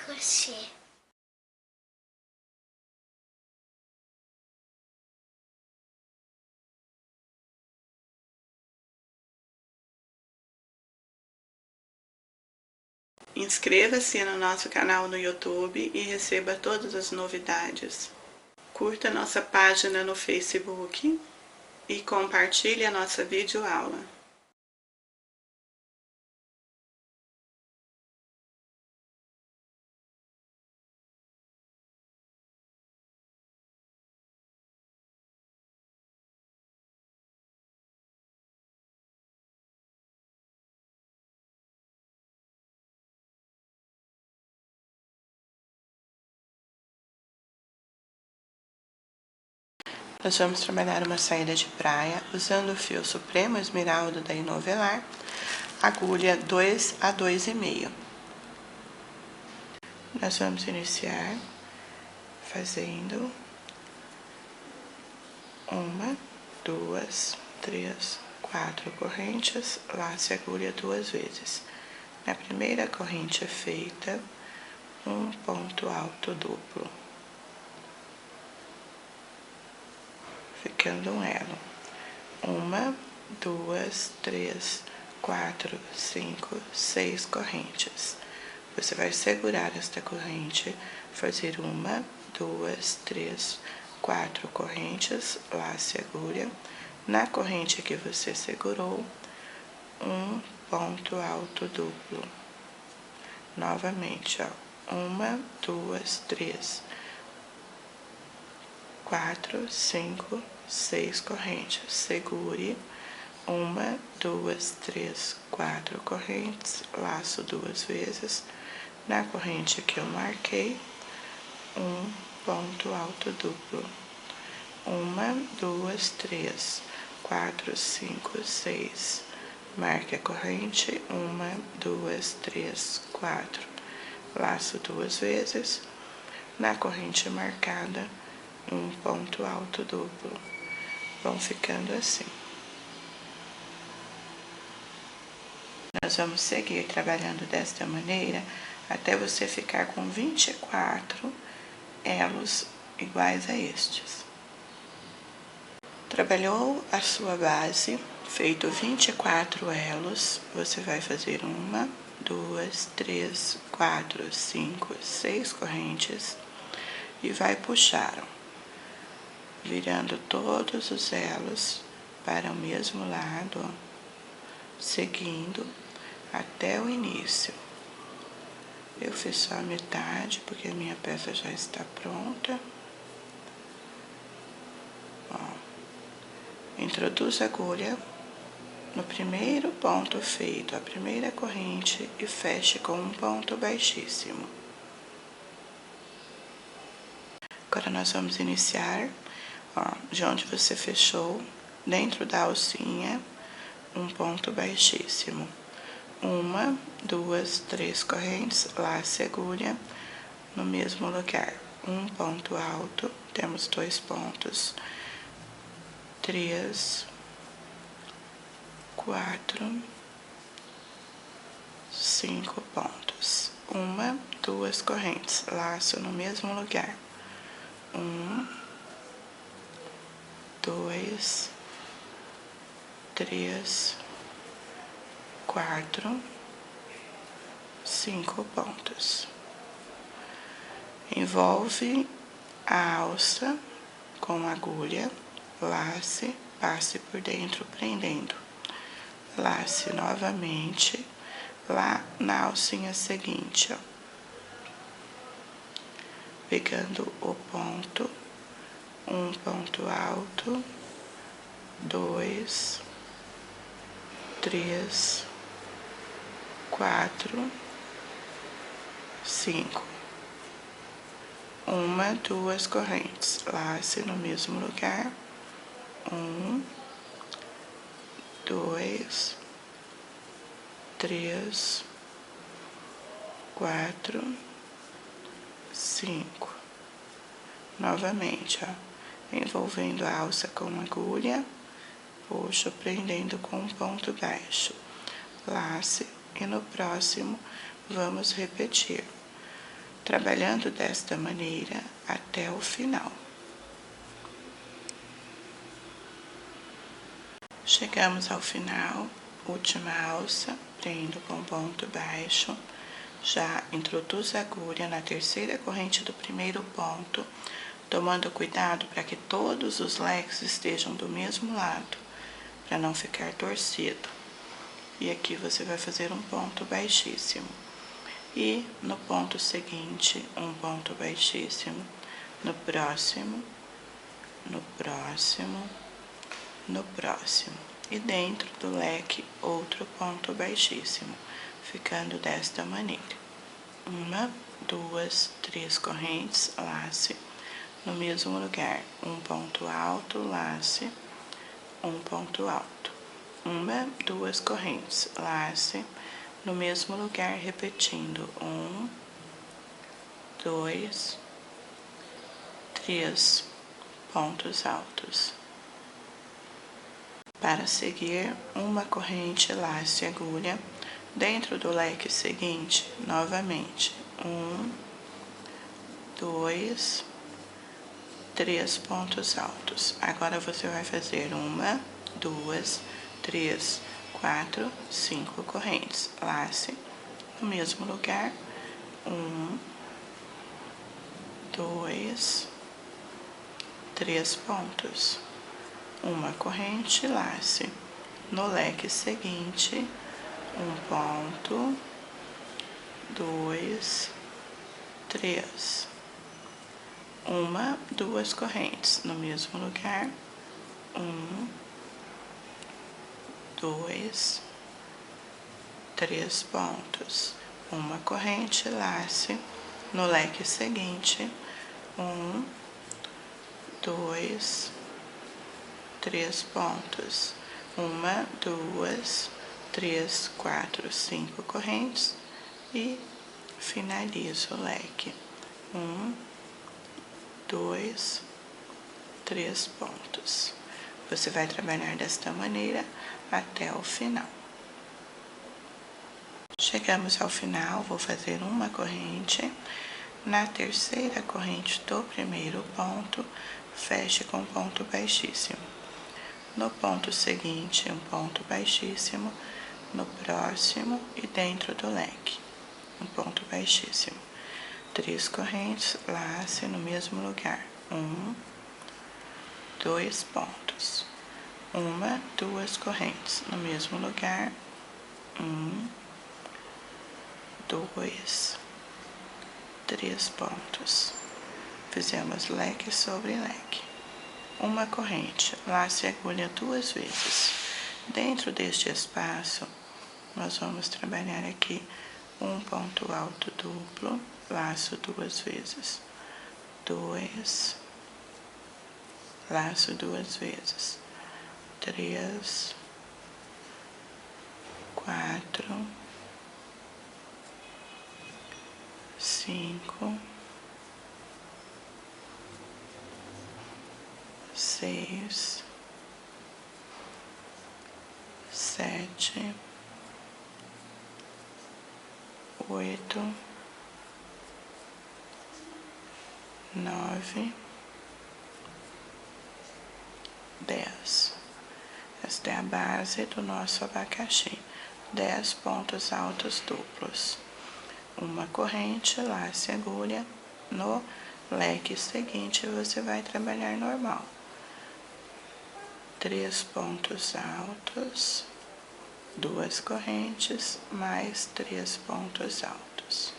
crochê. Inscreva-se no nosso canal no YouTube e receba todas as novidades. Curta nossa página no Facebook e compartilhe a nossa videoaula. Nós vamos trabalhar uma saída de praia usando o fio Supremo Esmeralda da Inovelar, agulha 2 a 2,5. Nós vamos iniciar fazendo 1, 2, 3, 4 correntes, lace a agulha 2 vezes. Na primeira corrente feita, um ponto alto duplo, ficando um elo. 1, 2, 3, 4, 5, 6 correntes. Você vai segurar esta corrente, fazer 1, 2, 3, 4 correntes, lace a agulha. Na corrente que você segurou, um ponto alto duplo. Novamente, ó. 1, 2, 3, 4, 5, 6 correntes. Segure. 1, 2, 3, 4 correntes, laço 2 vezes. Na corrente que eu marquei, um ponto alto duplo. 1, 2, 3, 4, 5, 6. Marque a corrente, 1, 2, 3, 4. Laço 2 vezes. Na corrente marcada, um ponto alto duplo. Vão ficando assim. Nós vamos seguir trabalhando desta maneira até você ficar com 24 elos iguais a estes. Trabalhou a sua base, feito 24 elos, você vai fazer 1, 2, 3, 4, 5, 6 correntes e vai puxar, virando todos os elos para o mesmo lado, seguindo até o início. Eu fiz só a metade porque a minha peça já está pronta. Ó, introduz a agulha no primeiro ponto feito, a primeira corrente, e feche com um ponto baixíssimo. Agora nós vamos iniciar, ó, de onde você fechou, dentro da alcinha, um ponto baixíssimo. 1, 2, 3 correntes, lace a agulha no mesmo lugar. Um ponto alto, temos 2 pontos. 3, 4, 5 pontos. 1, 2 correntes, laço no mesmo lugar. 1, 2, 3, 4, 5 pontos. Envolve a alça com a agulha, lace, passe por dentro prendendo. Lace novamente lá na alcinha seguinte, ó. Pegando o ponto, um ponto alto, 2, 3, 4, 5. 1, 2 correntes, lace no mesmo lugar. 1, 2, 3, 4, 5. Novamente, ó, envolvendo a alça com agulha, puxo prendendo com um ponto baixo, lace, e no próximo vamos repetir. trabalhando desta maneira até o final. Chegamos ao final, última alça, prendo com ponto baixo, já introduzo a agulha na terceira corrente do primeiro ponto, tomando cuidado para que todos os leques estejam do mesmo lado, para não ficar torcido. E aqui você vai fazer um ponto baixíssimo. E no ponto seguinte, um ponto baixíssimo, no próximo, no próximo, no próximo. E dentro do leque, outro ponto baixíssimo, ficando desta maneira. 1, 2, 3 correntes, lace. No mesmo lugar, um ponto alto, lace, um ponto alto. 1, 2 correntes, lace, no mesmo lugar, repetindo. 1, 2, 3 pontos altos. Para seguir, uma corrente, lace, agulha, dentro do leque seguinte, novamente. 1, 2, 3 pontos altos. Agora você vai fazer 1, 2, 3, 4, 5 correntes. Lace no mesmo lugar. 1, 2, 3 pontos. Uma corrente, lace. No leque seguinte, um ponto, 2, 3. 1, 2 correntes no mesmo lugar. 1, 2, 3 pontos. Uma corrente, lace. No leque seguinte, 1, 2, 3 pontos. 1, 2, 3, 4, 5 correntes e finalizo o leque. 1, 2, 3 pontos. Você vai trabalhar desta maneira até o final. Chegamos ao final, vou fazer uma corrente. Na terceira corrente do primeiro ponto, feche com ponto baixíssimo. No ponto seguinte, um ponto baixíssimo. No próximo e dentro do leque, um ponto baixíssimo. 3 correntes, lace no mesmo lugar. 1, 2 pontos. 1, 2 correntes no mesmo lugar. 1, 2, 3 pontos. Fizemos leque sobre leque. Uma corrente, lace e agulha 2 vezes. Dentro deste espaço, nós vamos trabalhar aqui um ponto alto duplo, laço 2 vezes. 2, laço 2 vezes. 3, 4, 5, 6, 7, 8, 9, 10. Esta é a base do nosso abacaxi. 10 pontos altos duplos. Uma corrente, lace, agulha. No leque seguinte, você vai trabalhar normal. 3 pontos altos, 2 correntes, mais 3 pontos altos.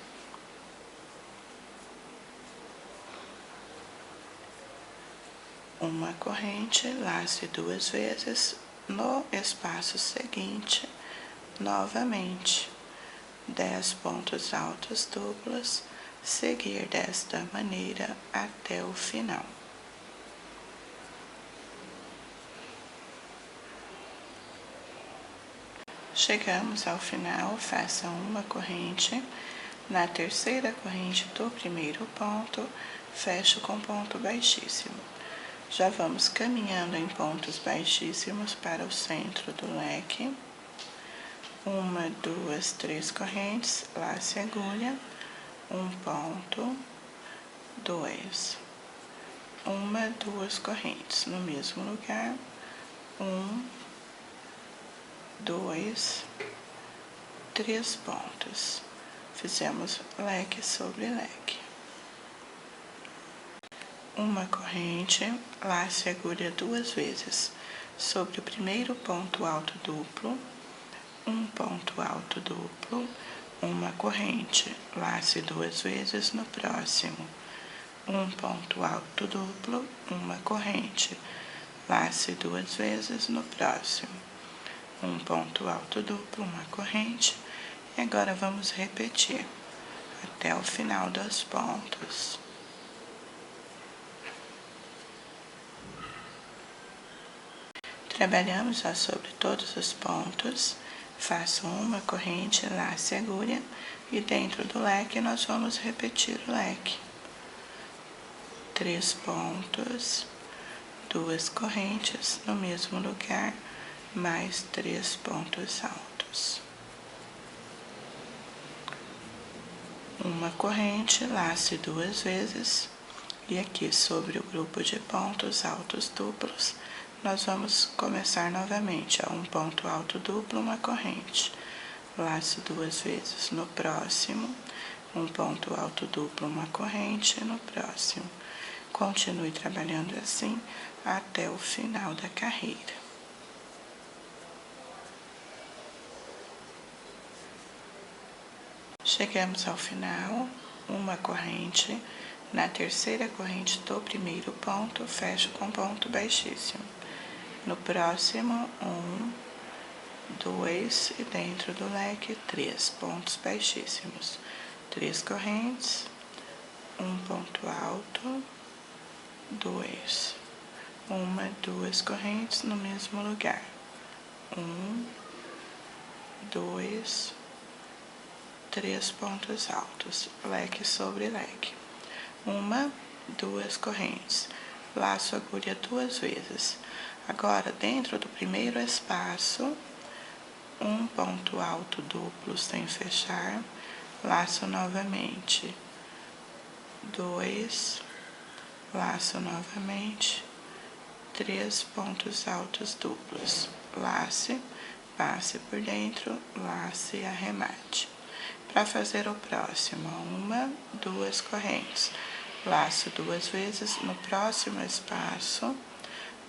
Uma corrente, lace 2 vezes. No espaço seguinte, novamente, 10 pontos altos duplos, seguir desta maneira até o final. Chegamos ao final, faça uma corrente. Na terceira corrente do primeiro ponto, fecho com ponto baixíssimo. Já vamos caminhando em pontos baixíssimos para o centro do leque. 1, 2, 3 correntes, lace agulha. um ponto, 2, uma, 2 correntes no mesmo lugar, 1, 2, 3 pontos. Fizemos leque sobre leque. Uma corrente, lace a agulha 2 vezes sobre o primeiro ponto alto duplo, um ponto alto duplo, uma corrente, lace 2 vezes no próximo, um ponto alto duplo, uma corrente, lace 2 vezes no próximo, um ponto alto duplo, uma corrente, e agora vamos repetir até o final dos pontos. Trabalhamos já sobre todos os pontos, faço uma corrente, lace a agulha e dentro do leque nós vamos repetir o leque. 3 pontos, 2 correntes no mesmo lugar, mais 3 pontos altos. Uma corrente, lace 2 vezes e aqui sobre o grupo de pontos altos duplos, nós vamos começar novamente, um ponto alto duplo, uma corrente, laço 2 vezes no próximo, um ponto alto duplo, uma corrente no próximo. Continue trabalhando assim até o final da carreira. Chegamos ao final, uma corrente, na terceira corrente do primeiro ponto, fecho com ponto baixíssimo. No próximo, 1, 2 e dentro do leque, 3 pontos baixíssimos. 3 correntes, um ponto alto, 2, uma, 2 correntes no mesmo lugar. 1, 2, 3 pontos altos, leque sobre leque. Uma, 2 correntes, laço agulha 2 vezes. Agora, dentro do primeiro espaço, um ponto alto duplo sem fechar, laço novamente, 2, laço novamente, 3 pontos altos duplos, lace, passe por dentro, lace e arremate. Para fazer o próximo, uma, 2 correntes, laço 2 vezes no próximo espaço,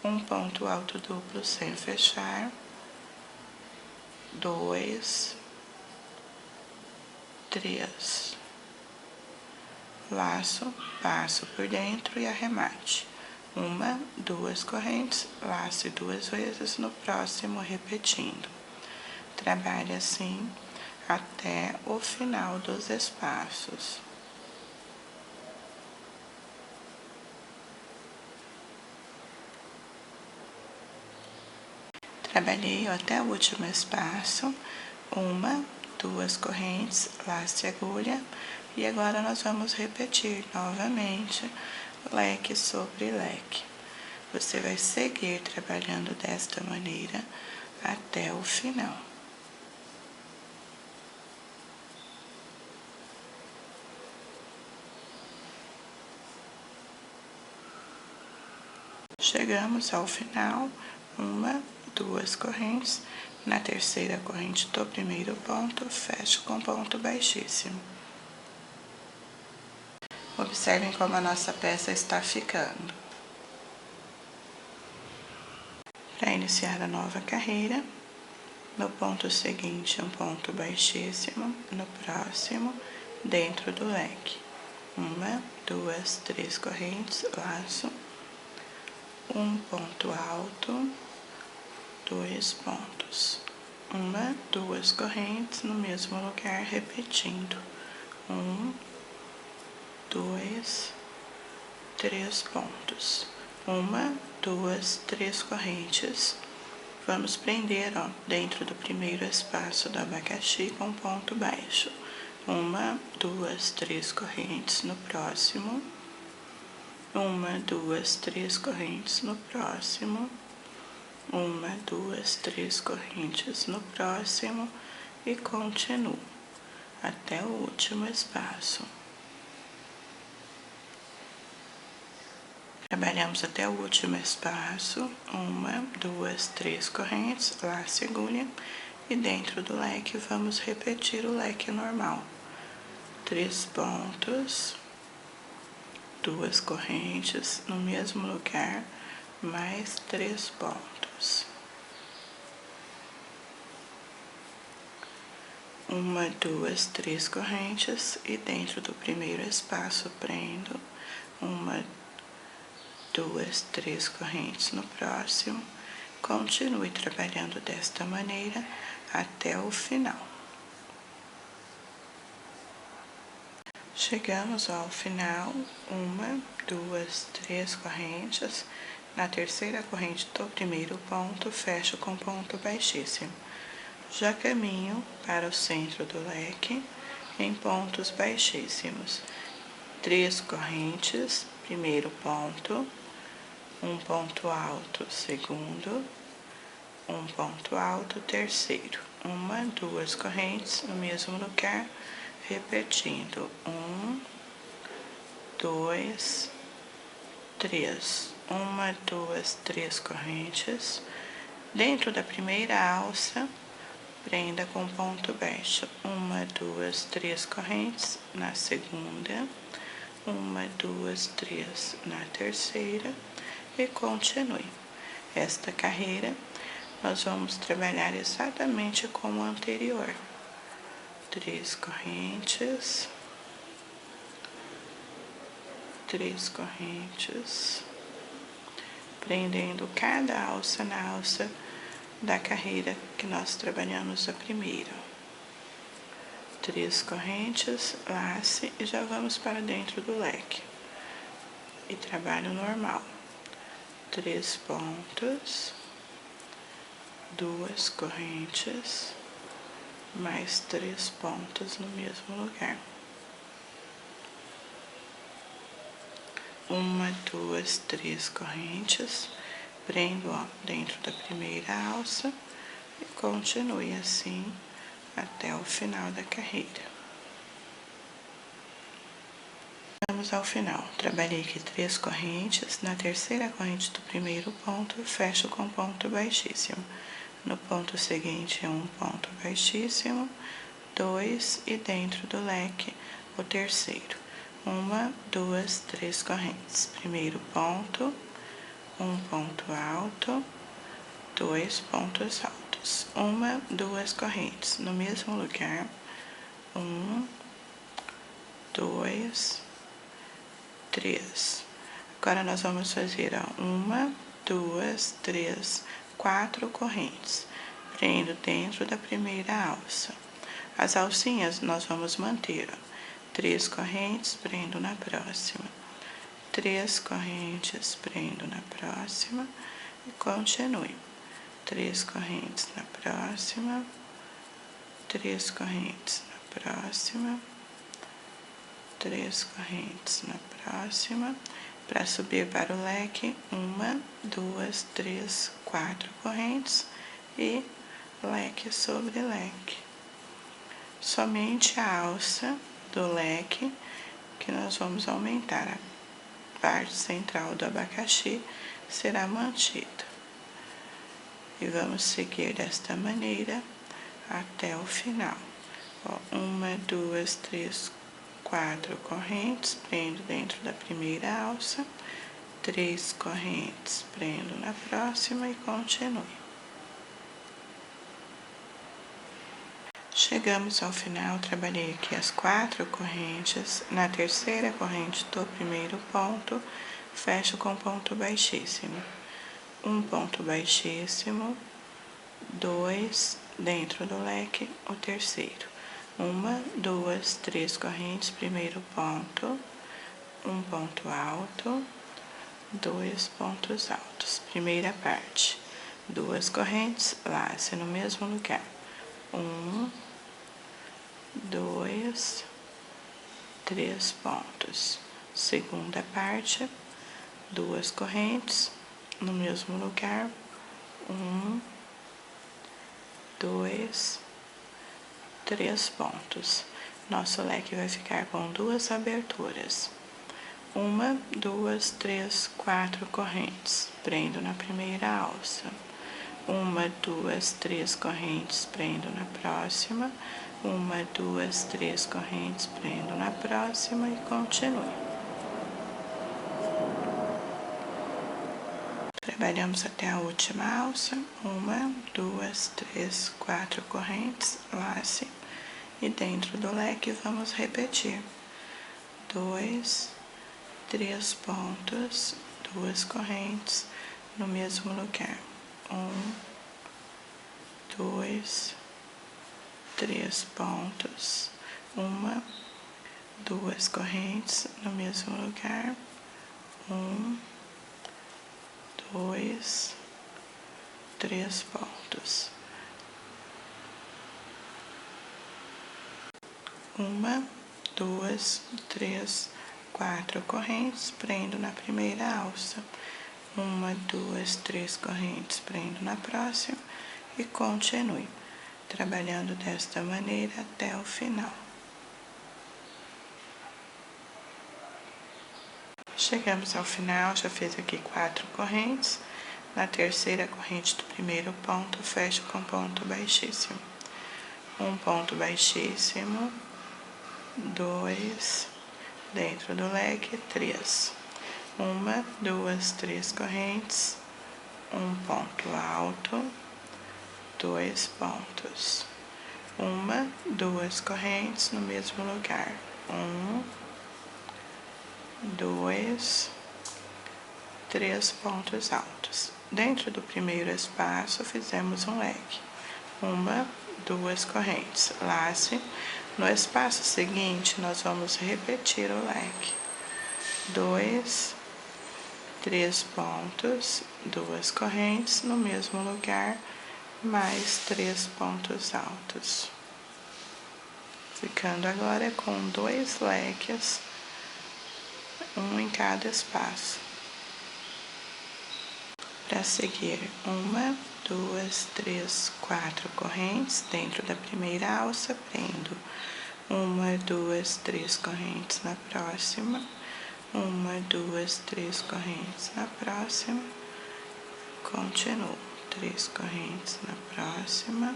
um ponto alto duplo sem fechar, 2, 3, laço, passo por dentro e arremate. Uma, 2 correntes, lace 2 vezes no próximo, repetindo. Trabalhe assim até o final dos espaços. Trabalhei até o último espaço, uma, 2 correntes, lace agulha, e agora nós vamos repetir novamente leque sobre leque. Você vai seguir trabalhando desta maneira até o final. Chegamos ao final, uma, 2 correntes, na terceira corrente do primeiro ponto, fecho com ponto baixíssimo. Observem como a nossa peça está ficando. Para iniciar a nova carreira, no ponto seguinte, um ponto baixíssimo, no próximo, dentro do leque. Uma, 2, 3 correntes, laço, um ponto alto, 2 pontos, uma, 2 correntes no mesmo lugar, repetindo, 1, 2, 3 pontos, uma, 2, 3 correntes. Vamos prender, ó, dentro do primeiro espaço do abacaxi com ponto baixo, uma, 2, 3 correntes no próximo, uma, 2, 3 correntes no próximo, uma, 2, 3 correntes no próximo e continuo até o último espaço. Trabalhamos até o último espaço, 1, 2, 3 correntes, laço e agulha, e dentro do leque vamos repetir o leque normal. 3 pontos, 2 correntes no mesmo lugar, mais 3 pontos. 1, 2, 3 correntes e dentro do primeiro espaço prendo 1, 2, 3 correntes no próximo. Continue trabalhando desta maneira até o final. Chegamos ao final, 1, 2, 3 correntes. Na terceira corrente do primeiro ponto, fecho com ponto baixíssimo. Já caminho para o centro do leque em pontos baixíssimos. 3 correntes, primeiro ponto, um ponto alto, segundo, um ponto alto, terceiro. 1, 2 correntes no mesmo lugar, repetindo. 1, 2, 3. 1, 2, 3 correntes. Dentro da primeira alça, prenda com ponto baixo. 1, 2, 3 correntes na segunda. 1, 2, 3 na terceira. E continue. Esta carreira nós vamos trabalhar exatamente como a anterior. 3 correntes, 3 correntes, prendendo cada alça na alça da carreira que nós trabalhamos a primeira. 3 correntes, lace e já vamos para dentro do leque. E trabalho normal. 3 pontos, 2 correntes, mais 3 pontos no mesmo lugar. 1, 2, 3 correntes, prendo dentro da primeira alça e continue assim até o final da carreira. Vamos ao final. Trabalhei aqui 3 correntes, na terceira corrente do primeiro ponto, fecho com ponto baixíssimo. No ponto seguinte, um ponto baixíssimo, 2 e dentro do leque, o terceiro. 1, 2, 3 correntes. Primeiro ponto, um ponto alto, 2 pontos altos. 1, 2 correntes no mesmo lugar. 1, 2, 3. Agora nós vamos fazer 1, 2, 3, 4 correntes. Prendo dentro da primeira alça. As alcinhas nós vamos manter. 3 correntes, prendo na próxima. 3 correntes, prendo na próxima. E continue. 3 correntes na próxima. 3 correntes na próxima. 3 correntes na próxima. Para subir para o leque, 1, 2, 3, 4 correntes e leque sobre leque. Somente a alça do leque que nós vamos aumentar. A parte central do abacaxi será mantida. E vamos seguir desta maneira até o final. 1, 2, 3, 4 correntes, prendo dentro da primeira alça, 3 correntes, prendo na próxima e continue. Chegamos ao final, trabalhei aqui as 4 correntes, na terceira corrente do primeiro ponto, fecho com ponto baixíssimo. Um ponto baixíssimo, 2 dentro do leque, o terceiro. 1, 2, 3 correntes, primeiro ponto, um ponto alto, 2 pontos altos. Primeira parte, 2 correntes, lace no mesmo lugar. 1, 2, 3 pontos. Segunda parte, 2 correntes no mesmo lugar. 1, 2, 3 pontos. Nosso leque vai ficar com 2 aberturas. 1, 2, 3, 4 correntes, prendo na primeira alça. 1, 2, 3 correntes, prendo na próxima. 1, 2, 3 correntes, prendo na próxima e continue. Trabalhamos até a última alça. 1, 2, 3, 4 correntes, lace. E dentro do leque vamos repetir 2, 3 pontos, 2 correntes no mesmo lugar. 1, 2, 3 pontos, 1, 2 correntes no mesmo lugar. 1, 2, 3 pontos. 1, 2, 3, 4 correntes, prendo na primeira alça. 1, 2, 3 correntes, prendo na próxima e continue trabalhando desta maneira até o final. Chegamos ao final, já fiz aqui 4 correntes. Na terceira corrente do primeiro ponto, fecho com ponto baixíssimo. Um ponto baixíssimo, 2, dentro do leque, 3. 1, 2, 3 correntes, um ponto alto, 2 pontos. 1, 2 correntes no mesmo lugar. 1, 2, 3 pontos altos. Dentro do primeiro espaço, fizemos um leque. 1, 2 correntes, lace. No espaço seguinte, nós vamos repetir o leque. 2, 3 pontos, 2 correntes no mesmo lugar, mais 3 pontos altos. Ficando agora com 2 leques, um em cada espaço. Para seguir, 1, 2, 3, 4 correntes dentro da primeira alça, prendo 1, 2, 3 correntes na próxima, 1, 2, 3 correntes na próxima, continuo, 3 correntes na próxima,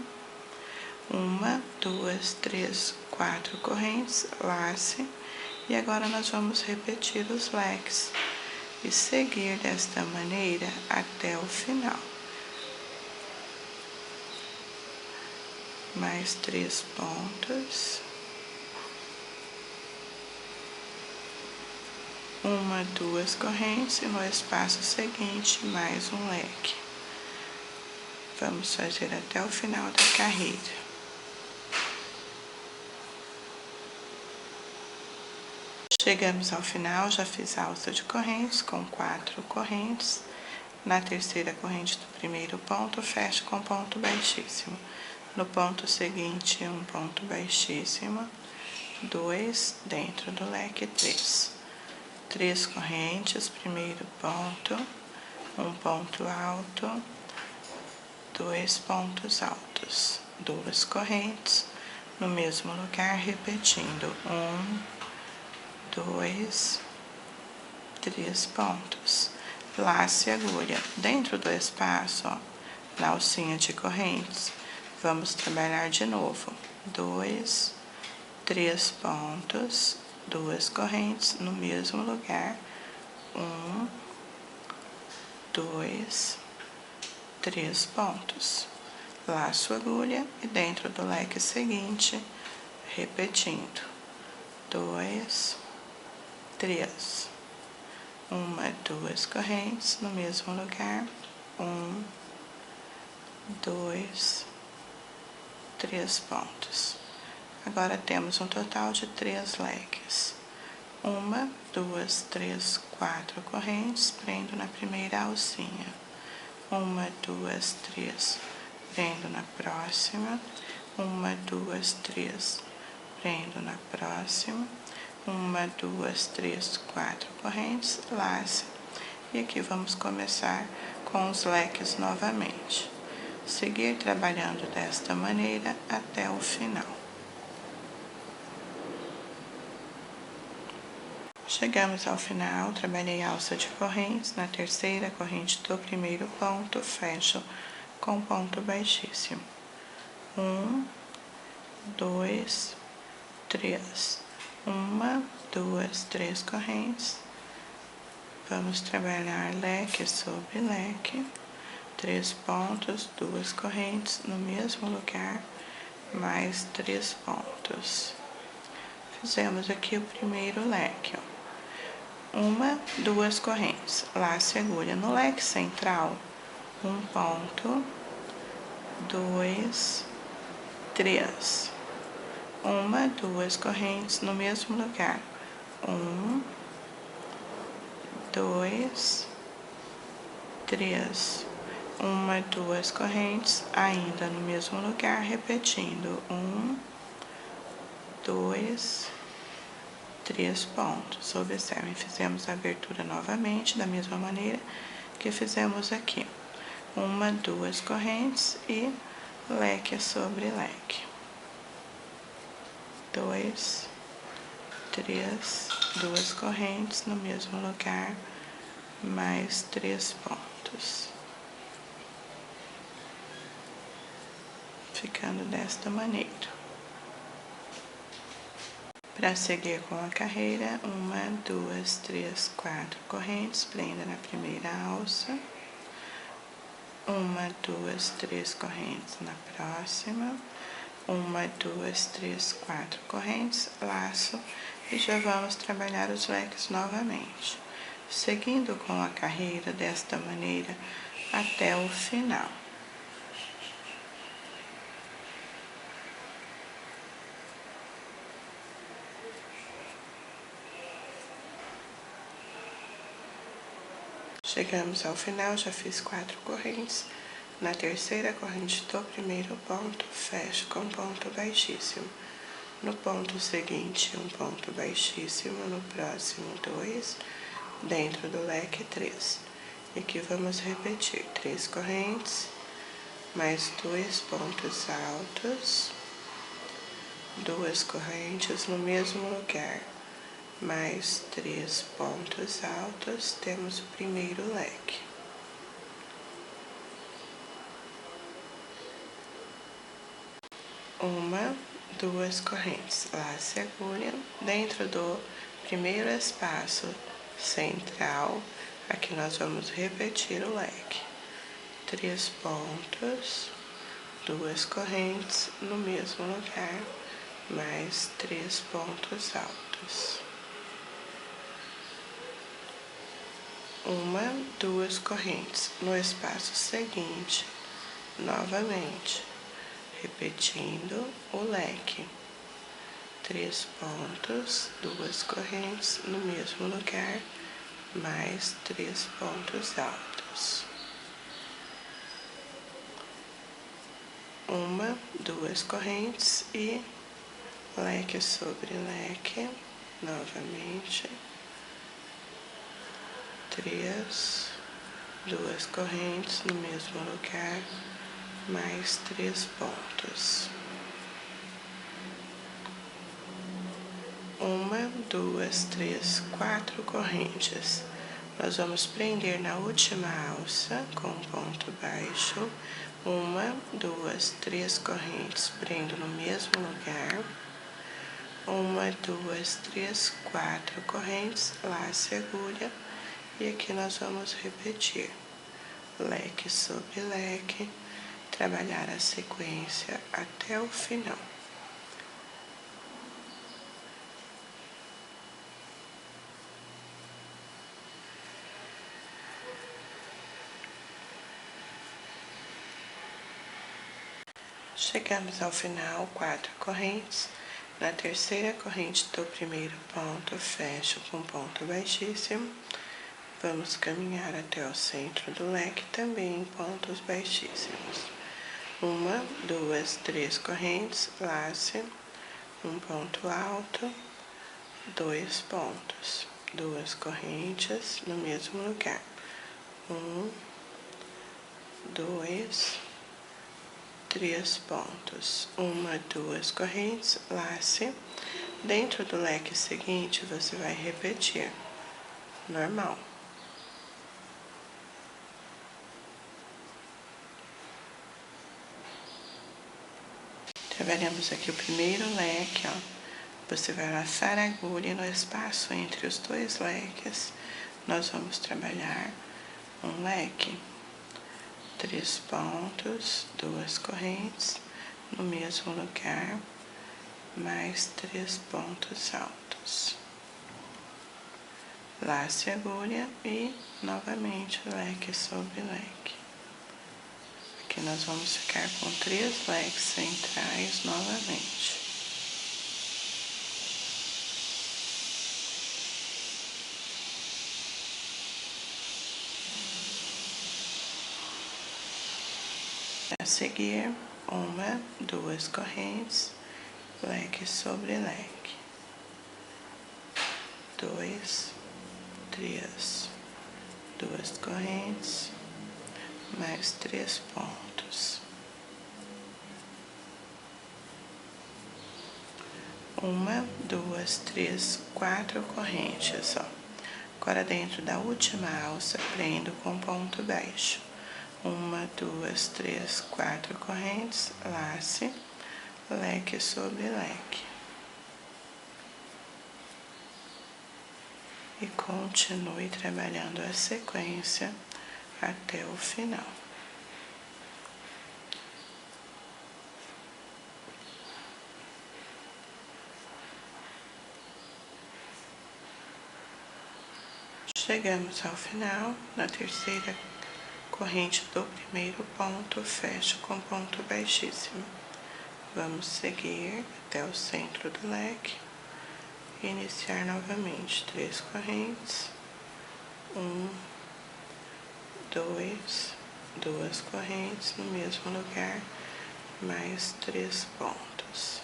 1, 2, 3, 4 correntes, lace, e agora nós vamos repetir os leques e seguir desta maneira até o final. Mais 3 pontos. 1, 2 correntes e no espaço seguinte mais um leque. Vamos fazer até o final da carreira. Chegamos ao final, já fiz a alça de correntes com 4 correntes. Na terceira corrente do primeiro ponto, fecho com ponto baixíssimo. No ponto seguinte, um ponto baixíssimo, 2, dentro do leque, 3. 3 correntes, primeiro ponto, um ponto alto, 2 pontos altos, 2 correntes, no mesmo lugar, repetindo, 1, 2, 3 pontos. Lace agulha. Dentro do espaço, ó, na alcinha de correntes, vamos trabalhar de novo. 2, 3 pontos, 2 correntes no mesmo lugar. 1, 2, 3 pontos. Laço agulha e dentro do leque seguinte, repetindo. 2, 3. 1, 2 correntes no mesmo lugar. 1, 2, 3 pontos. Agora temos um total de 3 leques. 1, 2, 3, 4 correntes, prendo na primeira alcinha. 1, 2, 3, prendo na próxima. 1, 2, 3, prendo na próxima. 1, 2, 3, 4 correntes, lace. E aqui vamos começar com os leques novamente. Seguir trabalhando desta maneira até o final. Chegamos ao final, trabalhei alça de correntes, na terceira corrente do primeiro ponto, fecho com ponto baixíssimo. 1, 2, 3. 1, 2, 3 correntes. Vamos trabalhar leque sobre leque. 3 pontos, 2 correntes no mesmo lugar, mais 3 pontos. Fizemos aqui o primeiro leque, ó. 1, 2 correntes, laço e agulha. No leque central, 1 ponto, 2, 3. 1, 2 correntes no mesmo lugar. 1, 2, 3. 1, 2 correntes ainda no mesmo lugar, repetindo. 1, 2, 3 pontos. Observem, fizemos a abertura novamente, da mesma maneira que fizemos aqui. 1, 2 correntes e leque sobre leque. 2, 3, 2 correntes no mesmo lugar, mais 3 pontos. Ficando desta maneira. Para seguir com a carreira, 1, 2, 3, 4 correntes, prenda na primeira alça. 1, 2, 3 correntes na próxima. 1, 2, 3, 4 correntes, laço e já vamos trabalhar os leques novamente, seguindo com a carreira desta maneira até o final. Chegamos ao final, já fiz 4 correntes. Na terceira corrente do primeiro ponto, fecho com ponto baixíssimo. No ponto seguinte, um ponto baixíssimo, no próximo 2, dentro do leque 3. E aqui vamos repetir 3 correntes, mais 2 pontos altos, 2 correntes no mesmo lugar, mais 3 pontos altos, temos o primeiro leque. Uma, 2 correntes, laço e agulha, dentro do primeiro espaço central, aqui nós vamos repetir o leque. 3 pontos, 2 correntes no mesmo lugar, mais 3 pontos altos. 1, 2 correntes no espaço seguinte, novamente, repetindo o leque. 3 pontos, 2 correntes no mesmo lugar, mais 3 pontos altos. 1, 2 correntes e leque sobre leque, novamente. 3, 2 correntes no mesmo lugar, mais 3 pontos. 1, 2, 3, 4 correntes. Nós vamos prender na última alça com ponto baixo. 1, 2, 3 correntes, prendo no mesmo lugar. 1, 2, 3, 4 correntes, laço e agulha. E aqui nós vamos repetir leque sobre leque, trabalhar a sequência até o final. Chegamos ao final, 4 correntes. Na terceira corrente do primeiro ponto, fecho com ponto baixíssimo. Vamos caminhar até o centro do leque, também em pontos baixíssimos. 1, 2, 3 correntes, laço, um ponto alto, 2 pontos, 2 correntes no mesmo lugar. 1, 2, 3 pontos, 1, 2 correntes, laço, Dentro do leque seguinte, você vai repetir, normal. Trabalhamos aqui o primeiro leque, ó. Você vai laçar a agulha e no espaço entre os dois leques, nós vamos trabalhar um leque. 3 pontos, 2 correntes, no mesmo lugar, mais 3 pontos altos. Lace a agulha e novamente leque sobre leque. Aqui nós vamos ficar com 3 leques centrais novamente. A seguir, 1, 2 correntes, leque sobre leque. 2, 3, 2 correntes, mais 3 pontos. 1, 2, 3, 4 correntes, ó. Agora, dentro da última alça, prendo com ponto baixo. 1, 2, 3, 4 correntes, lace, leque sobre leque. E continue trabalhando a sequência até o final. Chegamos ao final, na terceira corrente do primeiro ponto, fecho com ponto baixíssimo. Vamos seguir até o centro do leque. Iniciar novamente 3 correntes, 1, 2, 2 correntes no mesmo lugar, mais 3 pontos.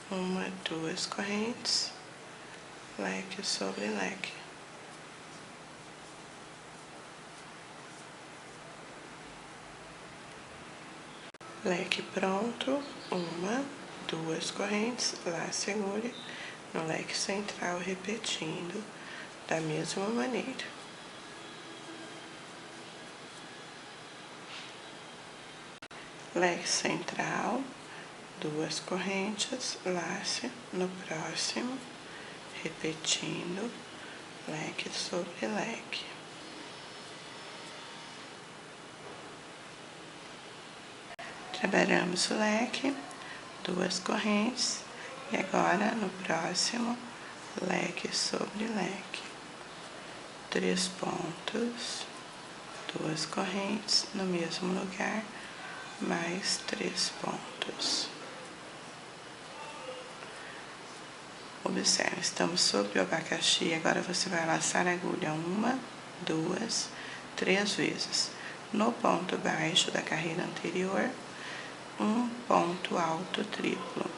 Uma, 2 correntes, leque sobre leque. Leque pronto, 1, 2 correntes, lace a agulha no leque central, repetindo da mesma maneira. Leque central, 2 correntes, lace no próximo, repetindo, leque sobre leque. Trabalhamos o leque, 2 correntes, e agora no próximo, leque sobre leque. 3 pontos, 2 correntes no mesmo lugar, mais 3 pontos. Observe, estamos sobre o abacaxi, agora você vai laçar a agulha 1, 2, 3 vezes. No ponto baixo da carreira anterior, um ponto alto triplo,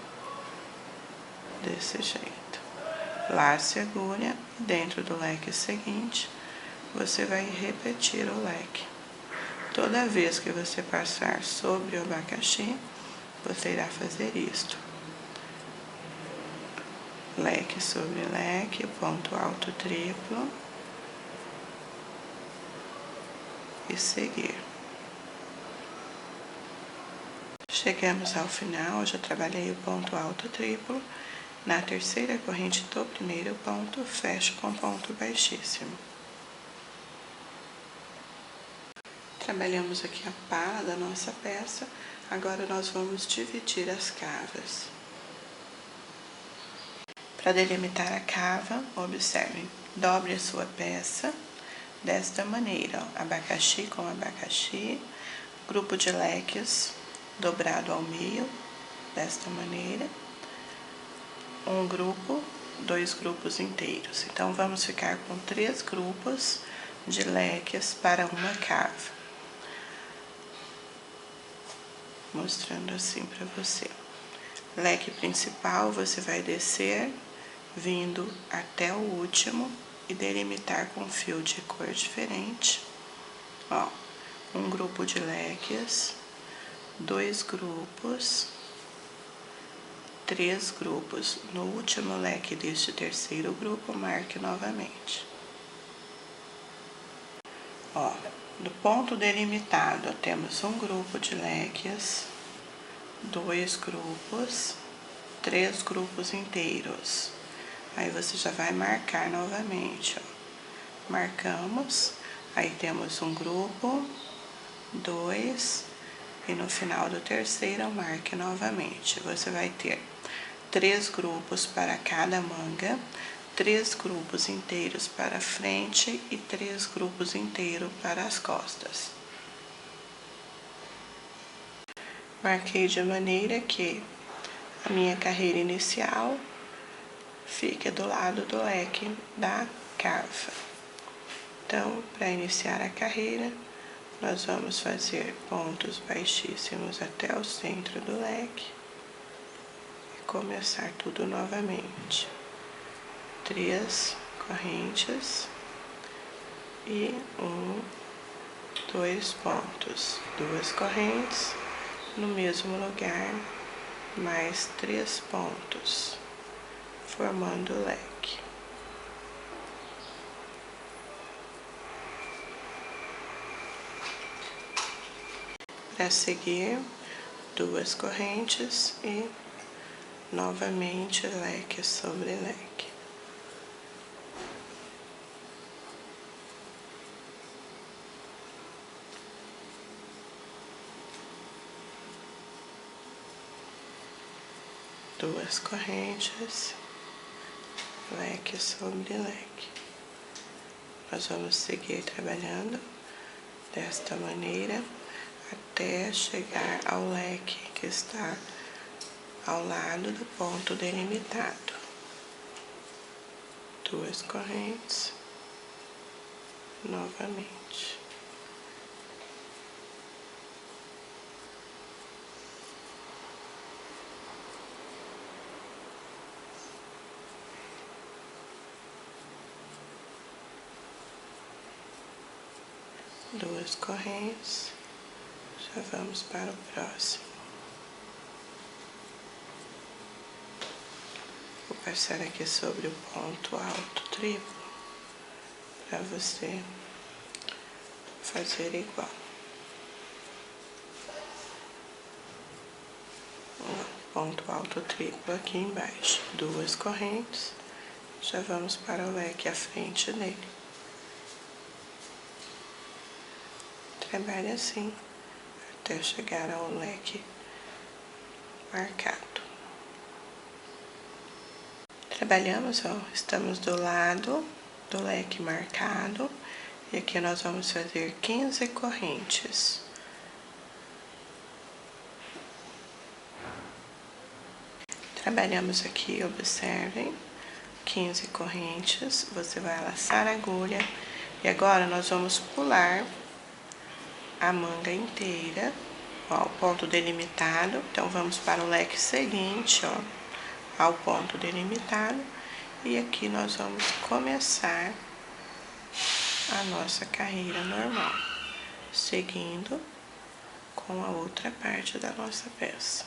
desse jeito. Lace a agulha e dentro do leque seguinte, você vai repetir o leque. Toda vez que você passar sobre o abacaxi, você irá fazer isto. Leque sobre leque, ponto alto triplo e seguir. Chegamos ao final, eu já trabalhei o ponto alto triplo. Na terceira corrente do primeiro ponto, fecho com ponto baixíssimo. Trabalhamos aqui a pala da nossa peça, agora nós vamos dividir as cavas. Para delimitar a cava, observe, dobre a sua peça desta maneira, ó, abacaxi com abacaxi, grupo de leques dobrado ao meio, desta maneira, um grupo, 2 grupos inteiros. Então, vamos ficar com 3 grupos de leques para uma cava. Mostrando assim para você. Leque principal, você vai descer, vindo até o último e delimitar com fio de cor diferente. Ó, um grupo de leques, 2 grupos, 3 grupos. No último leque deste terceiro grupo, marque novamente. Ó, do ponto delimitado, temos um grupo de leques, 2 grupos, 3 grupos inteiros. Aí você já vai marcar novamente, ó. Marcamos, aí temos um grupo, 2, e no final do terceiro, marque novamente. Você vai ter 3 grupos para cada manga, 3 grupos inteiros para frente e 3 grupos inteiros para as costas. Marquei de maneira que a minha carreira inicial fique do lado do leque da cava. Então, para iniciar a carreira, nós vamos fazer pontos baixíssimos até o centro do leque e começar tudo novamente. 3 correntes e 1, 2 pontos, 2 correntes no mesmo lugar, mais 3 pontos, formando o leque. Para seguir, 2 correntes e novamente leque sobre leque. Duas correntes, leque sobre leque. Nós vamos seguir trabalhando desta maneira até chegar ao leque que está ao lado do ponto delimitado. 2 correntes, novamente. Duas correntes, já vamos para o próximo. Vou passar aqui sobre o ponto alto triplo para você fazer igual. Ponto alto triplo aqui embaixo, 2 correntes, já vamos para o leque à frente dele. Trabalhe assim até chegar ao leque marcado. Trabalhamos, ó, estamos do lado do leque marcado e aqui nós vamos fazer 15 correntes. Trabalhamos aqui, observem, 15 correntes, você vai laçar a agulha e agora nós vamos pular a manga inteira, ó, o ponto delimitado. Então, vamos para o leque seguinte, ó, ao ponto delimitado, e aqui nós vamos começar a nossa carreira normal, seguindo com a outra parte da nossa peça,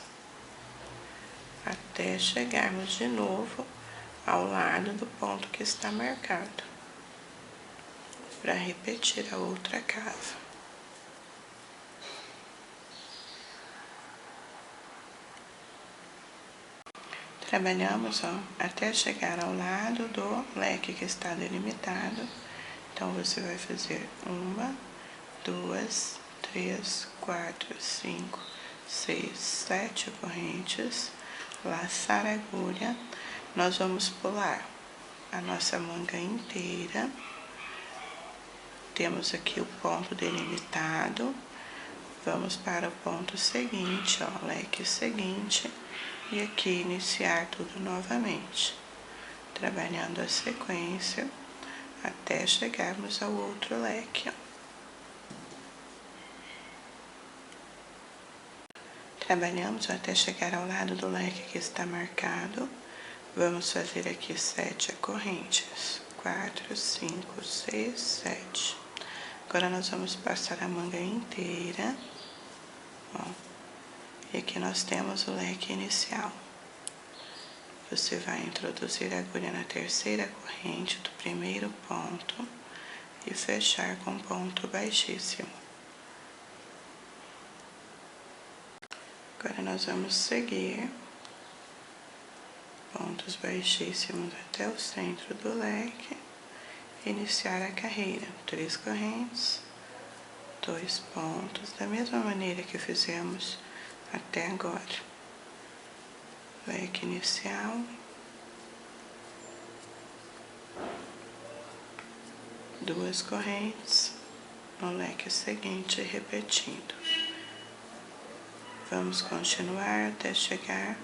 até chegarmos de novo ao lado do ponto que está marcado, para repetir a outra cava. Trabalhamos, ó, até chegar ao lado do leque que está delimitado. Então, você vai fazer 1, 2, 3, 4, 5, 6, 7 correntes, laçar a agulha. Nós vamos pular a nossa manga inteira. Temos aqui o ponto delimitado. Vamos para o ponto seguinte, ó, leque seguinte. E aqui iniciar tudo novamente, trabalhando a sequência até chegarmos ao outro leque. Trabalhamos até chegar ao lado do leque que está marcado. Vamos fazer aqui 7 correntes, 4, 5, 6, 7. Agora nós vamos passar a manga inteira, ó, E aqui nós temos o leque inicial. Você vai introduzir a agulha na terceira corrente do primeiro ponto e fechar com ponto baixíssimo. Agora nós vamos seguir pontos baixíssimos até o centro do leque e iniciar a carreira. 3 correntes, 2 pontos, da mesma maneira que fizemos até agora. Leque inicial, 2 correntes, no leque seguinte repetindo. Vamos continuar até chegar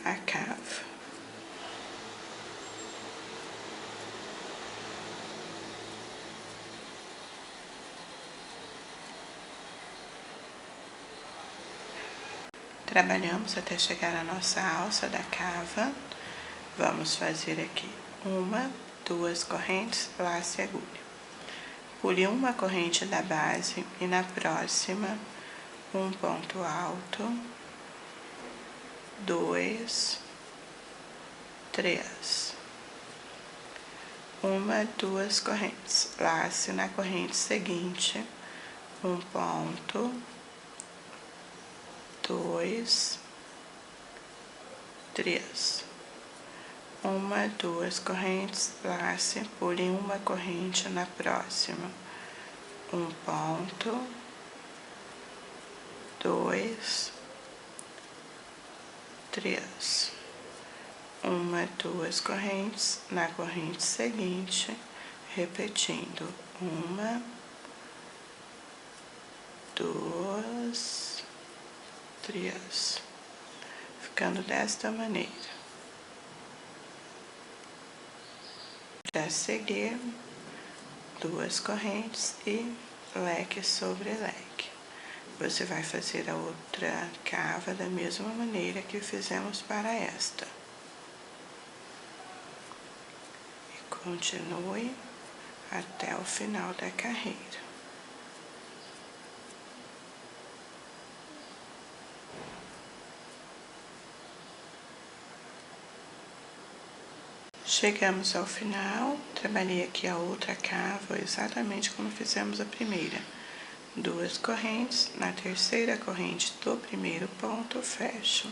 à cava. Trabalhamos até chegar à nossa alça da cava. Vamos fazer aqui 1, 2 correntes, laço e agulha. Pule uma corrente da base e na próxima, um ponto alto, 2, 3. 1, 2 correntes, lace na corrente seguinte, um ponto, 2, 3. 1, 2 correntes, lace, pule uma corrente na próxima, um ponto, 2, 3. 1, 2 correntes, na corrente seguinte, repetindo, 1, 2, 3, ficando desta maneira. Para seguir, 2 correntes e leque sobre leque. Você vai fazer a outra cava da mesma maneira que fizemos para esta. E continue até o final da carreira. Chegamos ao final, trabalhei aqui a outra cava exatamente como fizemos a primeira. 2 correntes, na terceira corrente do primeiro ponto, fecho.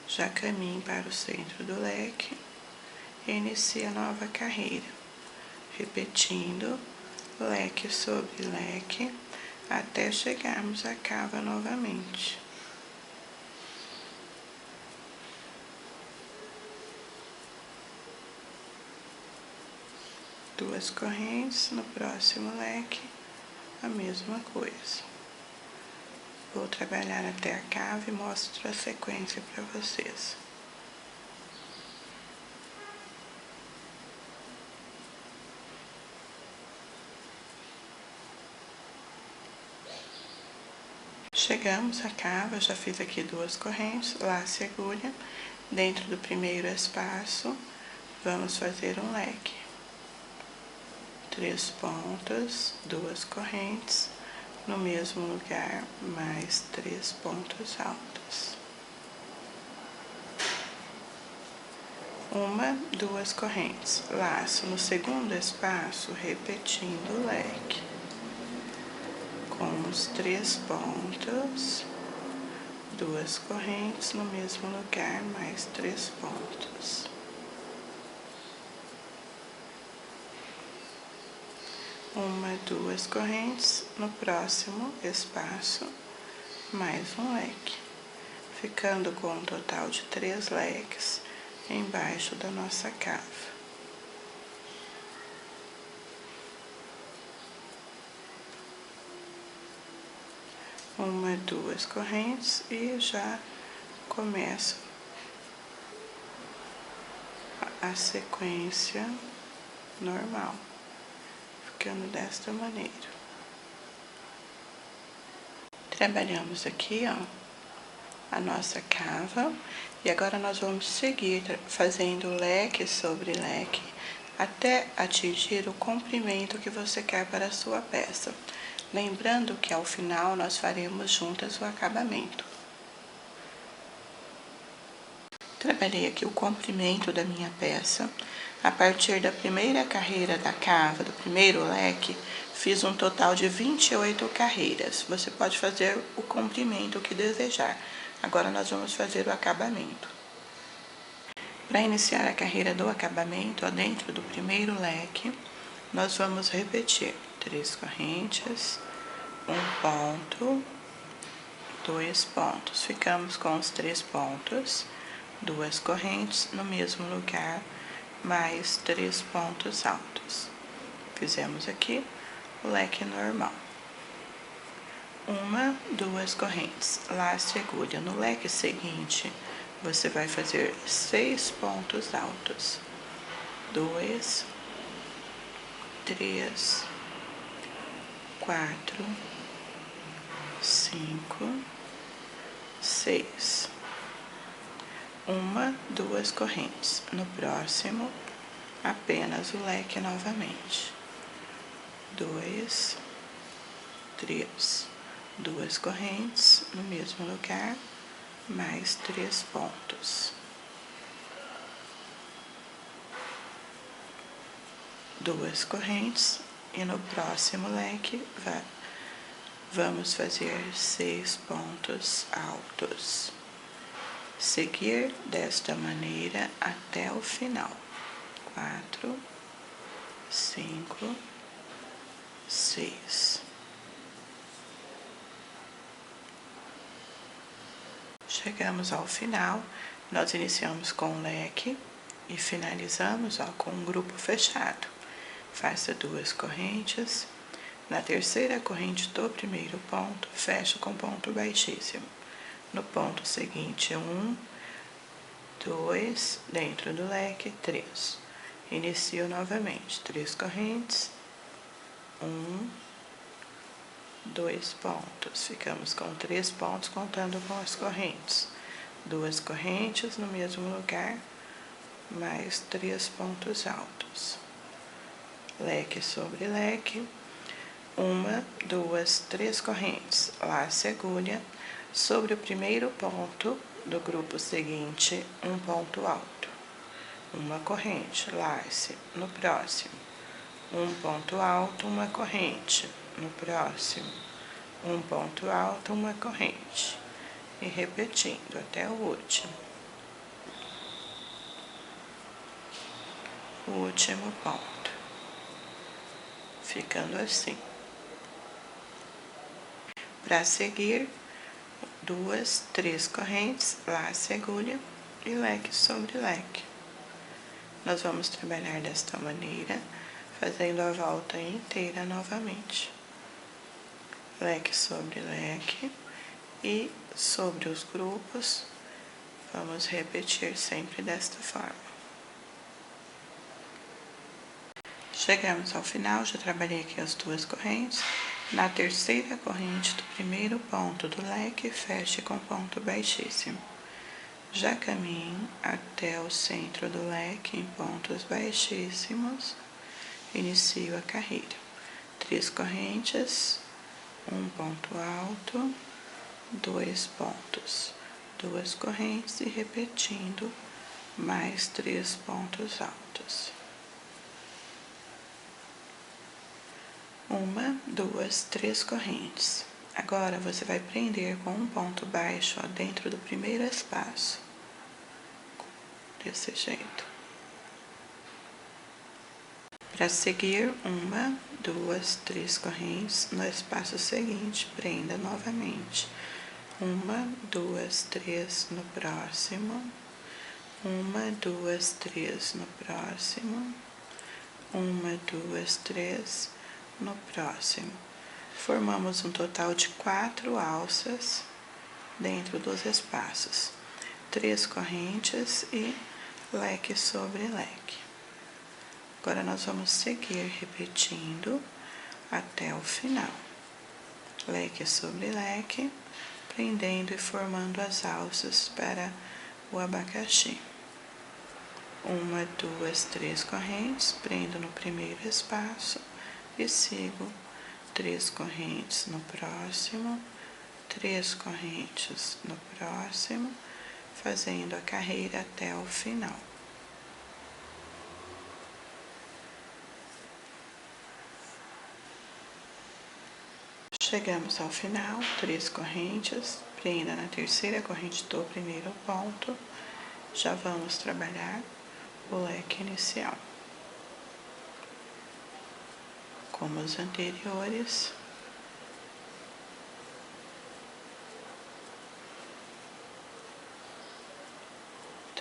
Já caminho para o centro do leque e inicio a nova carreira, repetindo leque sobre leque até chegarmos à cava novamente. Duas correntes, no próximo leque, a mesma coisa. Vou trabalhar até a cava e mostro a sequência para vocês. Chegamos à cava, já fiz aqui 2 correntes, laço e agulha. Dentro do primeiro espaço, vamos fazer um leque. 3 pontos, 2 correntes, no mesmo lugar, mais 3 pontos altos. 1, 2 correntes, laço no segundo espaço, repetindo o leque. Com os 3 pontos, 2 correntes, no mesmo lugar, mais 3 pontos. 1, 2 correntes, no próximo espaço, mais um leque, ficando com um total de 3 leques embaixo da nossa cava. 1, 2 correntes e já começo a sequência normal, ficando desta maneira. Trabalhamos aqui, ó, a nossa cava, e agora nós vamos seguir fazendo leque sobre leque até atingir o comprimento que você quer para a sua peça. Lembrando que ao final nós faremos juntas o acabamento. Trabalhei aqui o comprimento da minha peça. A partir da primeira carreira da cava, do primeiro leque, fiz um total de 28 carreiras. Você pode fazer o comprimento que desejar. Agora nós vamos fazer o acabamento. Para iniciar a carreira do acabamento, dentro do primeiro leque, nós vamos repetir 3 correntes, 1 ponto, 2 pontos. Ficamos com os 3 pontos, 2 correntes no mesmo lugar, mais 3 pontos altos. Fizemos aqui o leque normal. 1, 2 correntes, laço e agulha. No leque seguinte, você vai fazer 6 pontos altos. 2, 3, 4, 5, 6. 1, 2 correntes. No próximo, apenas o leque novamente. 2, 3. 2 correntes no mesmo lugar, mais 3 pontos. 2 correntes e no próximo leque vamos fazer 6 pontos altos. Seguir desta maneira até o final. 4, 5, 6. Chegamos ao final, nós iniciamos com o leque e finalizamos com um grupo fechado. Faça 2 correntes. Na terceira corrente do primeiro ponto, fecha com ponto baixíssimo. No ponto seguinte, 1, 2, dentro do leque, 3. Inicio novamente, 3 correntes, 1, 2 pontos. Ficamos com 3 pontos contando com as correntes. 2 correntes no mesmo lugar, mais 3 pontos altos. Leque sobre leque. 1, 2, 3 correntes, laço e agulha. Sobre o primeiro ponto do grupo seguinte, 1 ponto alto. 1 corrente, lace. No próximo, 1 ponto alto, 1 corrente. No próximo, 1 ponto alto, 1 corrente. E repetindo até o último. O último ponto. Ficando assim. Para seguir, 2, 3 correntes, laço e agulha e leque sobre leque. Nós vamos trabalhar desta maneira, fazendo a volta inteira novamente. Leque sobre leque e sobre os grupos, vamos repetir sempre desta forma. Chegamos ao final, já trabalhei aqui as 2 correntes. Na terceira corrente do primeiro ponto do leque, feche com ponto baixíssimo. Já caminho até o centro do leque em pontos baixíssimos. Inicio a carreira. 3 correntes, 1 ponto alto, 2 pontos. 2 correntes e repetindo, mais 3 pontos altos. 1, 2, 3 correntes. Agora, você vai prender com um ponto baixo dentro do primeiro espaço. Desse jeito. Para seguir, 1, 2, 3 correntes. No espaço seguinte, prenda novamente. 1, 2, 3 no próximo. 1, 2, 3 no próximo. 1, 2, 3 no próximo. Formamos um total de 4 alças dentro dos espaços. 3 correntes e leque sobre leque. Agora, nós vamos seguir repetindo até o final. Leque sobre leque, prendendo e formando as alças para o abacaxi. 1, 2, 3 correntes, prendo no primeiro espaço e sigo 3 correntes no próximo, 3 correntes no próximo, fazendo a carreira até o final. Chegamos ao final, 3 correntes, prenda na terceira corrente do primeiro ponto. Já vamos trabalhar o leque inicial. Como os anteriores,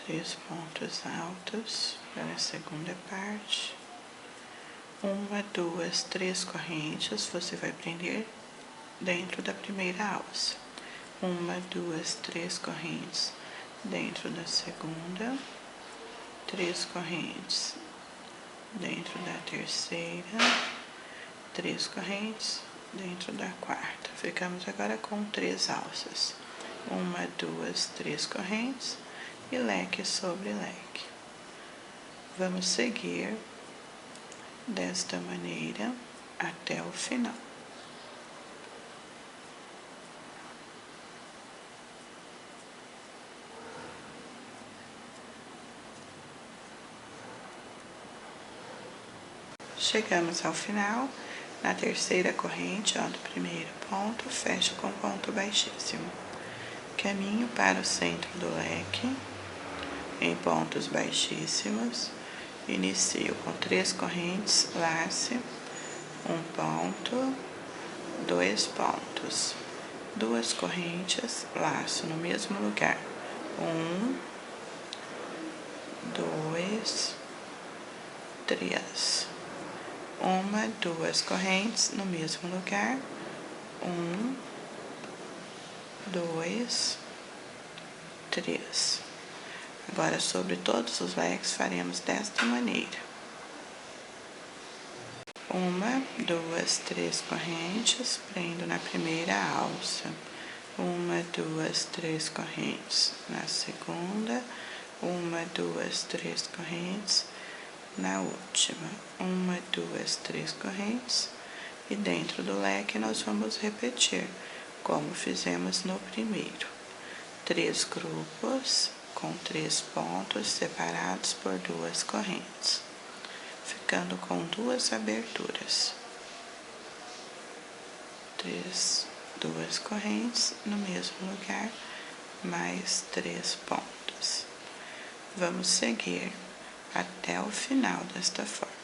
três pontos altos para a segunda parte. 1, 2, 3 correntes, você vai prender dentro da primeira alça. 1, 2, 3 correntes dentro da segunda, 3 correntes dentro da terceira, 3 correntes dentro da quarta. Ficamos agora com 3 alças. 1, 2, 3 correntes e leque sobre leque. Vamos seguir desta maneira até o final. Chegamos ao final, na terceira corrente, ó, do primeiro ponto, fecho com ponto baixíssimo. Caminho para o centro do leque, em pontos baixíssimos, inicio com 3 correntes, lace, 1 ponto, 2 pontos, 2 correntes, laço no mesmo lugar, 1, 2, 3. 1, 2 correntes no mesmo lugar, 1, 2, 3. Agora, sobre todos os leques, faremos desta maneira. 1, 2, 3 correntes, prendo na primeira alça. 1, 2, 3 correntes na segunda. 1, 2, 3 correntes na última. 1, 2, 3 correntes. E dentro do leque nós vamos repetir, como fizemos no primeiro. 3 grupos com 3 pontos separados por 2 correntes, ficando com 2 aberturas. 2 correntes no mesmo lugar, mais 3 pontos. Vamos seguir até o final desta forma.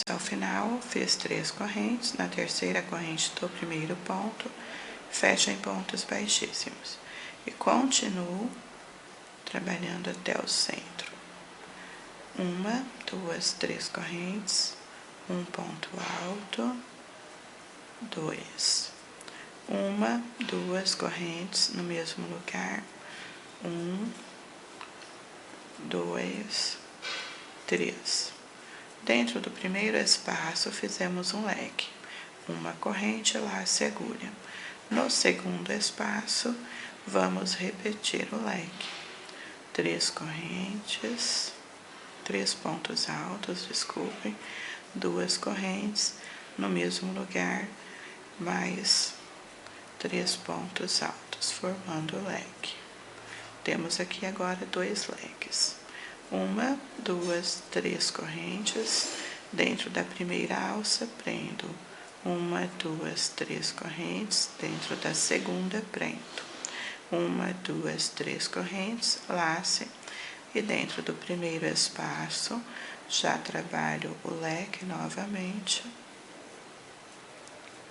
Ao final, fiz 3 correntes, na terceira corrente do primeiro ponto, fecho em pontos baixíssimos e continuo trabalhando até o centro. 1, 2, 3 correntes, 1 ponto alto, 2. 1, 2 correntes no mesmo lugar, 1, 2, 3. Dentro do primeiro espaço, fizemos um leque, uma corrente lá segura. No segundo espaço, vamos repetir o leque. 3 correntes, 3 pontos altos, desculpem, 2 correntes no mesmo lugar, mais 3 pontos altos, formando o leque. Temos aqui agora 2 leques. 1, 2, 3 correntes, dentro da primeira alça, prendo. 1, 2, 3 correntes, dentro da segunda, prendo. 1, 2, 3 correntes, lace, e dentro do primeiro espaço, já trabalho o leque novamente.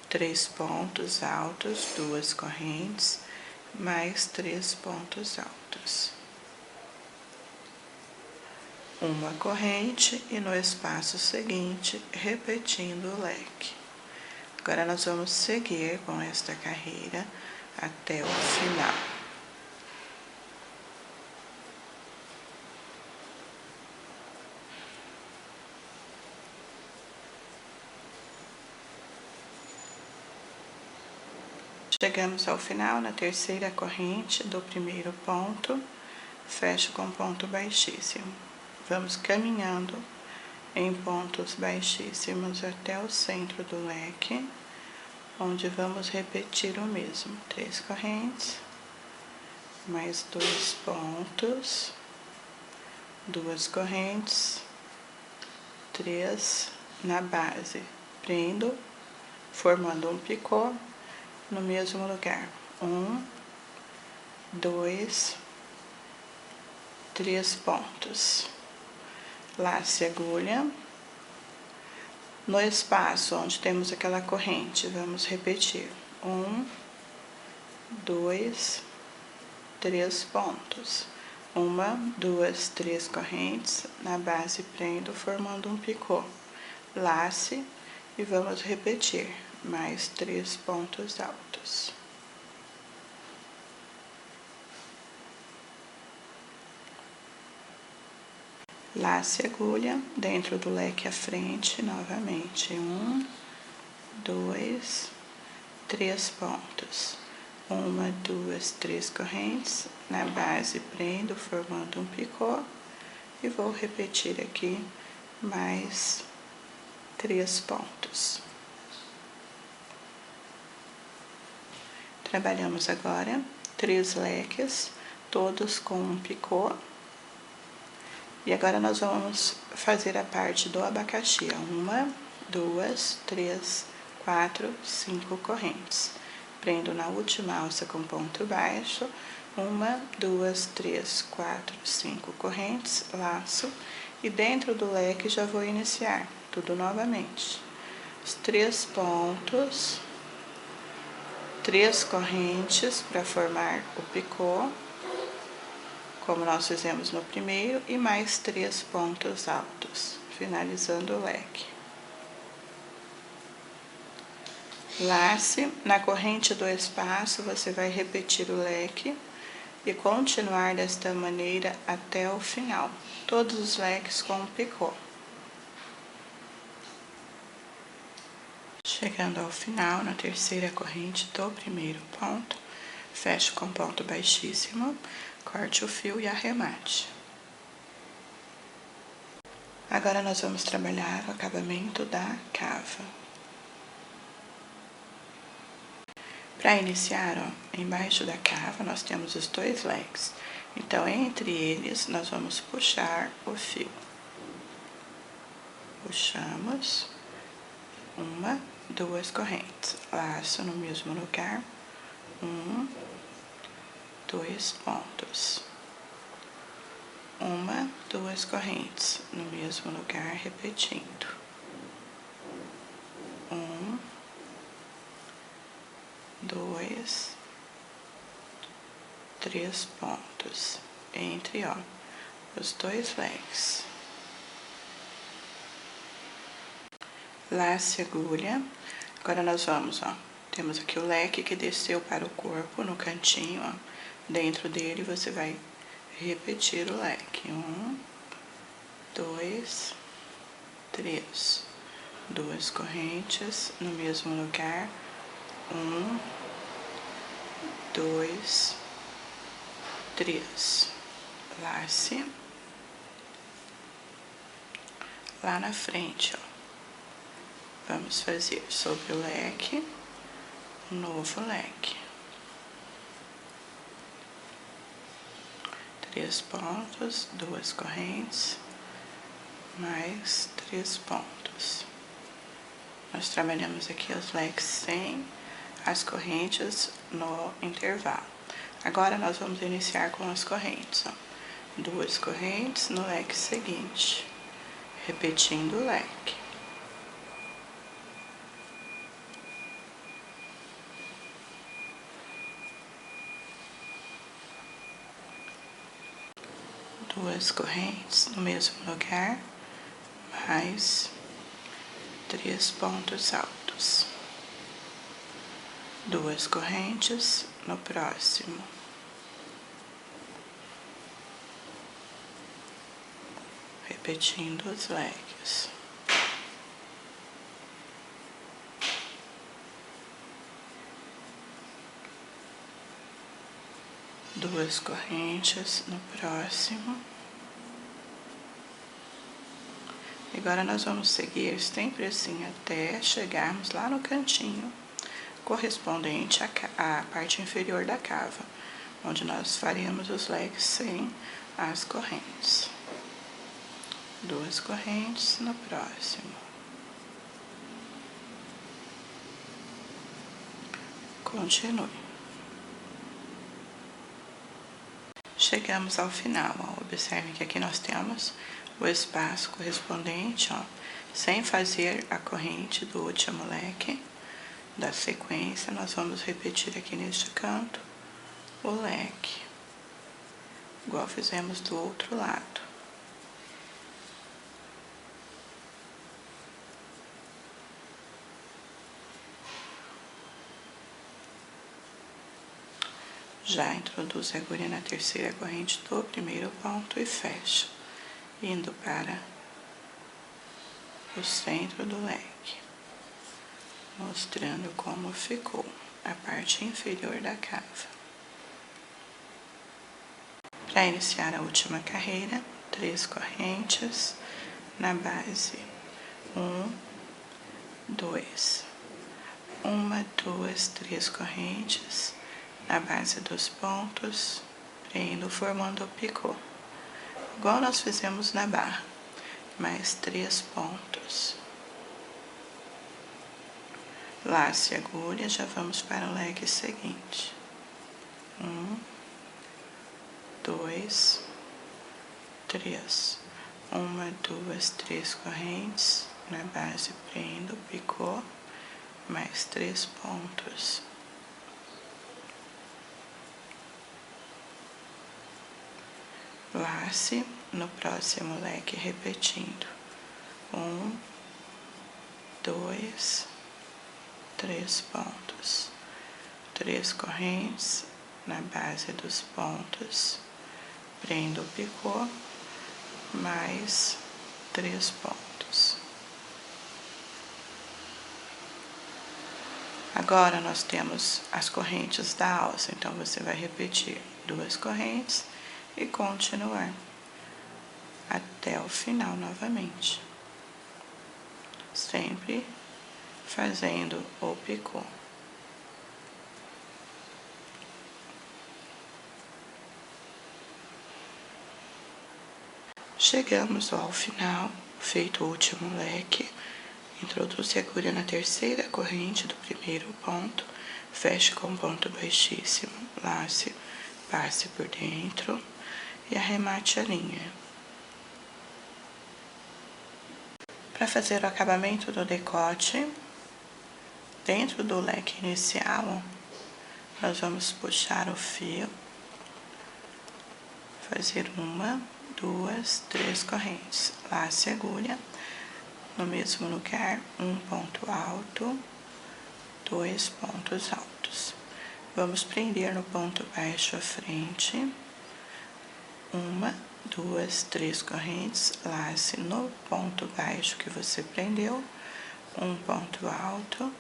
3 pontos altos, 2 correntes, mais 3 pontos altos. Uma corrente e no espaço seguinte, repetindo o leque. Agora, nós vamos seguir com esta carreira até o final. Chegamos ao final, na terceira corrente do primeiro ponto, fecho com ponto baixíssimo. Vamos caminhando em pontos baixíssimos até o centro do leque, onde vamos repetir o mesmo. 3 correntes, mais 2 pontos, 2 correntes, 3 na base, prendo, formando um picô no mesmo lugar. 1, 2, 3 pontos. Lace a agulha. No espaço onde temos aquela corrente, vamos repetir. 1, 2, 3 pontos. 1, 2, 3 correntes, na base prendo, formando um picô. Lace e vamos repetir, mais 3 pontos altos. Lace a agulha dentro do leque à frente, novamente. 1, 2, 3 pontos. 1, 2, 3 correntes, na base prendo, formando um picô. E vou repetir aqui mais 3 pontos. Trabalhamos agora 3 leques, todos com um picô. E agora nós vamos fazer a parte do abacaxi. 1, 2, 3, 4, 5 correntes. Prendo na última alça com ponto baixo. 1, 2, 3, 4, 5 correntes, laço. E dentro do leque já vou iniciar tudo novamente. Os 3 pontos, 3 correntes para formar o picô, como nós fizemos no primeiro, e mais 3 pontos altos, finalizando o leque. Lace, na corrente do espaço, você vai repetir o leque e continuar desta maneira até o final, todos os leques com o picô. Chegando ao final, na terceira corrente do primeiro ponto, fecho com ponto baixíssimo, corte o fio e arremate. Agora nós vamos trabalhar o acabamento da cava. Para iniciar, ó, embaixo da cava nós temos os 2 leques. Então, entre eles, nós vamos puxar o fio. Puxamos 1, 2 correntes. Laço no mesmo lugar. 1, 2 pontos. 1, 2 correntes no mesmo lugar, repetindo. 1, 2, 3 pontos entre, ó, os 2 leques. Lace a agulha. Agora nós vamos, ó, temos aqui o leque que desceu para o corpo no cantinho, ó. Dentro dele você vai repetir o leque. 1, 2, 3. 2 correntes no mesmo lugar. 1, 2, 3. Lace. Lá na frente, ó. Vamos fazer sobre o leque, um novo leque. 3 pontos, 2 correntes, mais 3 pontos. Nós trabalhamos aqui os leques sem as correntes no intervalo. Agora, nós vamos iniciar com as correntes, ó. 2 correntes no leque seguinte, repetindo o leque. 2 correntes no mesmo lugar, mais 3 pontos altos. 2 correntes no próximo. Repetindo os leques. Duas correntes no próximo. Agora nós vamos seguir sempre assim até chegarmos lá no cantinho correspondente à parte inferior da cava. onde nós faremos os leques sem as correntes. 2 correntes no próximo. Continue. Chegamos ao final, ó. Observe que aqui nós temos o espaço correspondente, ó, sem fazer a corrente do último leque da sequência. Nós vamos repetir aqui neste canto o leque, igual fizemos do outro lado. Já introduz a agulha na terceira corrente do primeiro ponto e fecha, indo para o centro do leque, mostrando como ficou a parte inferior da cava. Para iniciar a última carreira, 3 correntes na base, 1, 2, 1, 2, 3 correntes na base dos pontos, prendo formando o picô, igual nós fizemos na barra, mais 3 pontos. Lace a agulha, já vamos para o leque seguinte. 1, 2, 3. 1, 2, 3 correntes na base, prendo, picô, mais 3 pontos. Lace no próximo leque, repetindo. 1, 2, 3 pontos. 3 correntes na base dos pontos, prendo o picô, mais 3 pontos. Agora nós temos as correntes da alça, então você vai repetir 2 correntes e continuar até o final novamente, sempre fazendo o picô. Chegamos ao final, feito o último leque, introduz a agulha na terceira corrente do primeiro ponto, feche com ponto baixíssimo, lace, passe por dentro e arremate a linha. Para fazer o acabamento do decote, dentro do leque inicial, nós vamos puxar o fio, fazer 1, 2, 3 correntes, lace a agulha, no mesmo lugar, 1 ponto alto, 2 pontos altos. Vamos prender no ponto baixo à frente, 1, 2, 3 correntes, lace no ponto baixo que você prendeu, 1 ponto alto,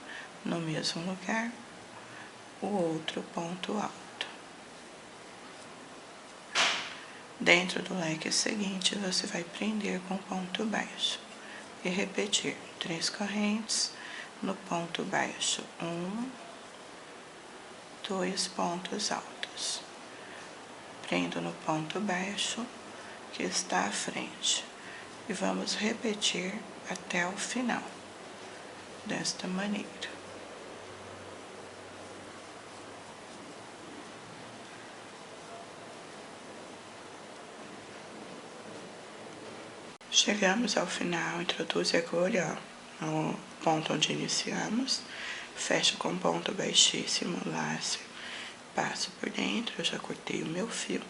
no mesmo lugar, o outro ponto alto. Dentro do leque seguinte, você vai prender com ponto baixo e repetir 3 correntes no ponto baixo, 1, 2 pontos altos. Prendo no ponto baixo que está à frente e vamos repetir até o final, desta maneira. Chegamos ao final, introduz a agulha, ó, no ponto onde iniciamos, fecha com ponto baixíssimo, lace, passo por dentro, eu já cortei o meu fio,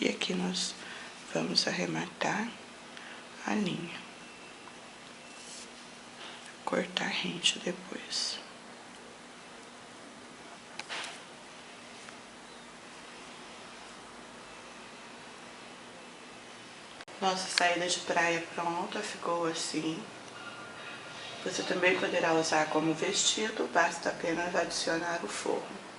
e aqui nós vamos arrematar a linha, cortar rente depois. Nossa saída de praia pronta, ficou assim. Você também poderá usar como vestido, basta apenas adicionar o forro.